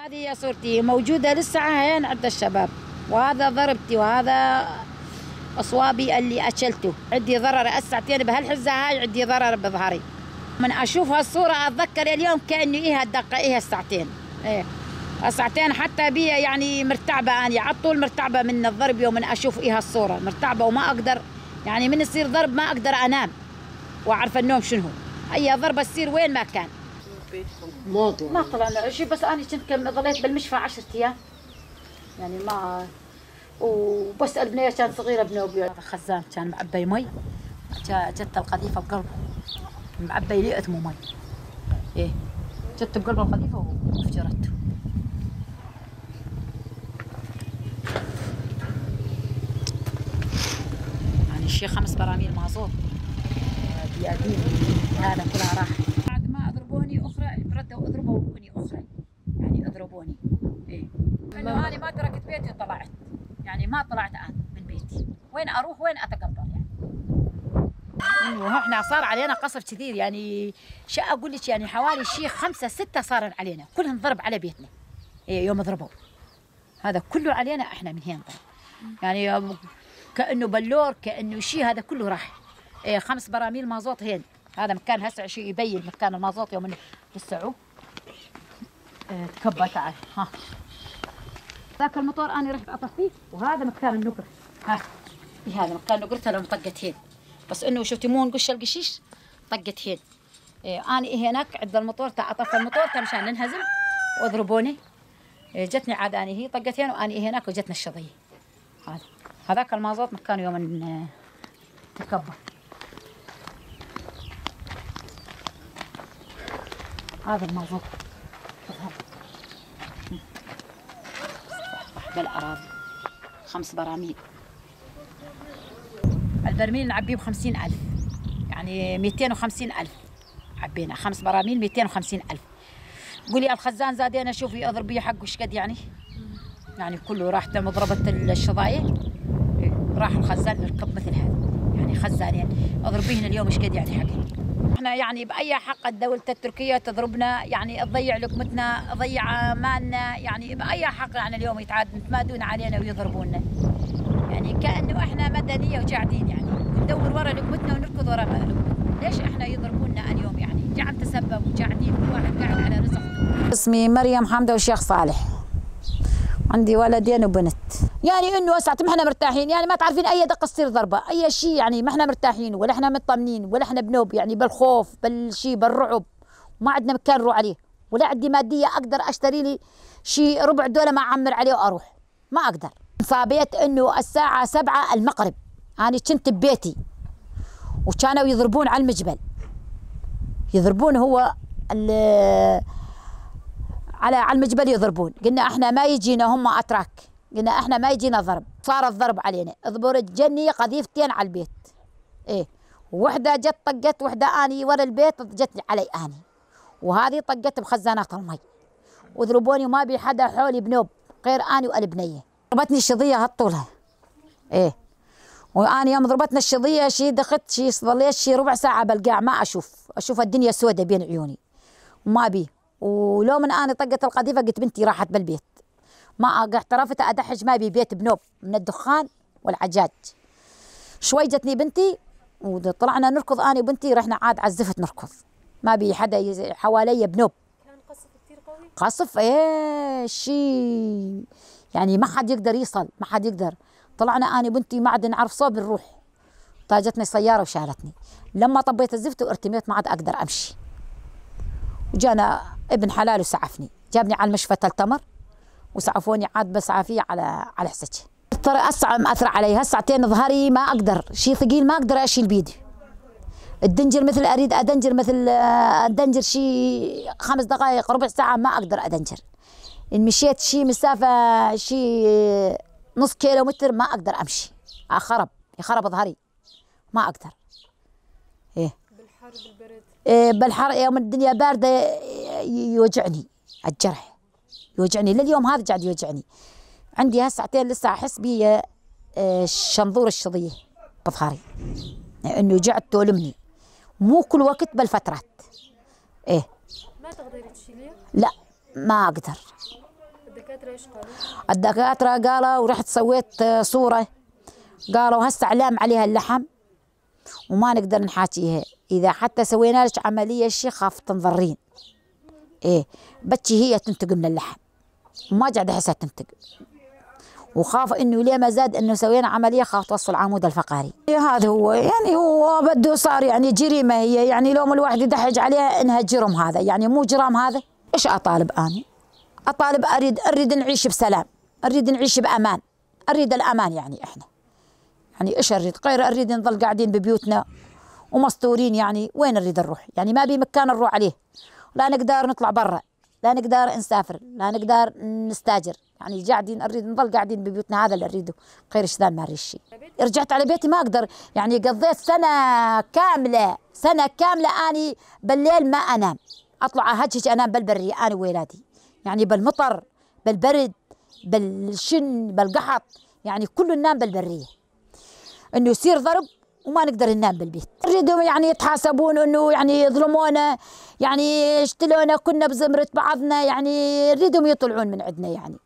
هذه هي صورتي موجودة للساعة هين عند الشباب، وهذا ضربتي وهذا أصوابي اللي أكلته. عندي ضرر الساعتين بهالحزة هاي، عندي ضرر بظهري. من أشوف هالصورة أتذكر اليوم كأنه إيه هالدقة إيه الساعتين. إيه الساعتين حتى بي يعني مرتعبة، أنا على طول مرتعبة من الضرب. يوم من أشوف إيه هالصورة مرتعبة وما أقدر يعني من يصير ضرب ما أقدر أنام وأعرف النوم شنو. أي ضربة تصير وين ما كان. ما طلعنا شيء، بس أنا كنت ظليت بالمشفى 10 أيام يعني ما، وبس البنية كانت صغيرة بنوبي. هذا خزان كان معبي مي، جت القذيفة بقلبه معبي لقيت مو مي. إيه جت بقلب القذيفة وفجرته. يعني الشيء 5 براميل مازوت بيادين هذا كلها راح. بعد ما اضربوني اخرى بردوا اضربوني اخرى، يعني اضربوني. ايه انه انا ما تركت بيتي وطلعت، يعني ما طلعت انا من بيتي، وين اروح وين اتقبل يعني. انه احنا صار علينا قصف كثير، يعني شو اقول لك، يعني حوالي شيء 5 6 صار علينا، كلهم ضرب على بيتنا. ايه يوم ضربوا هذا كله علينا احنا من هين ضرب، يعني كانه بلور كانه شيء، هذا كله راح. إيه 5 براميل مازوت هين. هذا مكان هسه شيء يبين مكان المازوت يوم لسعوا. إيه تكبى تعال ها. ذاك المطور انا رحت اطفيه، وهذا مكان النقر. ها إيه هذا مكان نقرتها لما طقت هين، بس انه شفتي مو نقش القشيش طقت هين. إيه انا هناك عند المطور تاع اطفي المطور مشان ننهزم واضربوني. إيه جتني عاد اني هي طقت هين واني هناك وجتنا الشظيه. هذاك المازوت مكان يوم تكبى. هذا المازوت بالأراضي 5 براميل. البرميل نعبيه ب50,000، يعني 250,000 عبينا 5 براميل 250,000. قولي الخزان زادينا شوفي اضربيه حقه ايش قد يعني كله راح مضربة الشظايا. راح الخزان نركب مثل هذا، يعني خزانين اضربيهن اليوم ايش قد يعني حقي. احنا يعني باي حق الدولة التركية تضربنا، يعني تضيع لقمتنا تضيع مالنا، يعني باي حق يعني اليوم يتمادون علينا ويضربونا، يعني كانه احنا مدنية وقاعدين يعني ندور ورا لقمتنا ونركض ورا لقمتنا. ليش احنا يضربونا اليوم؟ يعني قاعد تسبب وقاعدين كل واحد قاعد على رزقه. اسمي مريم حمدة والشيخ صالح، عندي ولدين وبنت. يعني انه هسه ما احنا مرتاحين، يعني ما تعرفين اي دقه تصير ضربه اي شيء، يعني ما احنا مرتاحين ولا احنا مطمنين ولا احنا بنوب، يعني بالخوف بالشيء بالرعب، ما عندنا مكان نروح عليه، ولا عندي ماديه اقدر اشتري لي شيء ربع دولة ما اعمر عليه واروح، ما اقدر. فبيت انه الساعه 7 المغرب انا كنت ببيتي وكانوا يضربون على المجبل، يضربون هو على المجبل يضربون. قلنا احنا ما يجينا، هم اتراك، قلنا احنا ما يجينا ضرب. صار الضرب علينا، اضبرت جني قذيفتين على البيت. ايه وحده جت طقت وحده اني ورا البيت جتني علي اني، وهذه طقت بخزانات المي وضربوني وما بي حدا حولي بنوب غير اني والبنيه. ضربتني الشظيه هالطولها. ايه واني يوم ضربتنا الشظيه شي دخلت شي ظليت شي ربع ساعه بالقاع ما اشوف الدنيا سودة بين عيوني وما بي. ولو من اني طقت القذيفه قلت بنتي راحت بالبيت، ما اعترفت ادحج ما بي بيت بنوب من الدخان والعجاج. شوي جتني بنتي وطلعنا نركض اني وبنتي، رحنا عاد عزفت نركض، ما بي حدا حوالي بنوب. كان قصف كثير قوي؟ قصف ايه شيء يعني ما حد يقدر يصل، ما حد يقدر. طلعنا اني وبنتي ما عاد نعرف صوب نروح، طاجتني سياره وشالتني. لما طبيت الزفت وارتميت ما عاد اقدر امشي. وجانا ابن حلال وسعفني، جابني على المشفى تلتمر وسعفوني عاد بسعى فيه على حسك. ترى اسعى مأثر علي هالساعتين ظهري ما اقدر، شيء ثقيل ما اقدر اشيل بيدي. الدنجر مثل اريد ادنجر مثل ادنجر شيء 5 دقائق ربع ساعه ما اقدر ادنجر. ان مشيت شيء مسافه شيء نص كيلومتر ما اقدر امشي، يخرب ظهري ما اقدر. ايه بالحر بالبرد؟ إيه بالحر يوم الدنيا بارده يوجعني الجرح، يوجعني لليوم هذا قاعد يوجعني. عندي هالساعتين لسه احس بي شنظور الشظيه بظهري، انه قاعد تؤلمني مو كل وقت بالفترات. ايه ما تقدري تشيليه؟ لا ما اقدر، الدكاترة ايش قالوا؟ الدكاترة قالوا ورحت سويت صورة، قالوا هسه علام عليها اللحم وما نقدر نحاكيها، إذا حتى سوينا لك عملية شي خاف تنضرين. إيه بتشي هي تنتج من اللحم وما قاعدة أحسها تنتج، وخاف إنه ليه ما زاد إنه سوينا عملية خاف توصل العمود الفقري. هذا هو يعني هو بده صار يعني جريمة هي، يعني لو الواحد يدحج عليها إنها جرم، هذا يعني مو جرام هذا. إيش أطالب أنا؟ أطالب أريد نعيش بسلام، أريد نعيش بأمان، أريد الأمان. يعني إحنا يعني إيش أريد غير أريد نظل قاعدين ببيوتنا ومستورين، يعني وين نريد نروح؟ يعني ما بي مكان نروح عليه، لا نقدر نطلع برا، لا نقدر نسافر، لا نقدر نستاجر، يعني قاعدين نريد نظل قاعدين ببيوتنا، هذا اللي أريده غير إشذان ما أريد شيء. رجعت على بيتي ما أقدر، يعني قضيت سنة كاملة أني بالليل ما أنام، أطلع أهجج أنام بالبرية أنا وولادي، يعني بالمطر بالبرد بالشن بالقحط، يعني كله ننام بالبرية، إنه يصير ضرب وما نقدر ننام بالبيت. نريدهم يعني يتحاسبون انه يعني يظلمونا، يعني يشتلونا كنا بزمرة بعضنا، يعني نريدهم يطلعون من عندنا، يعني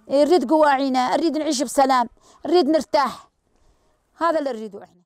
نريد قواعينا، نريد نعيش بسلام، نريد نرتاح، هذا اللي نريده احنا.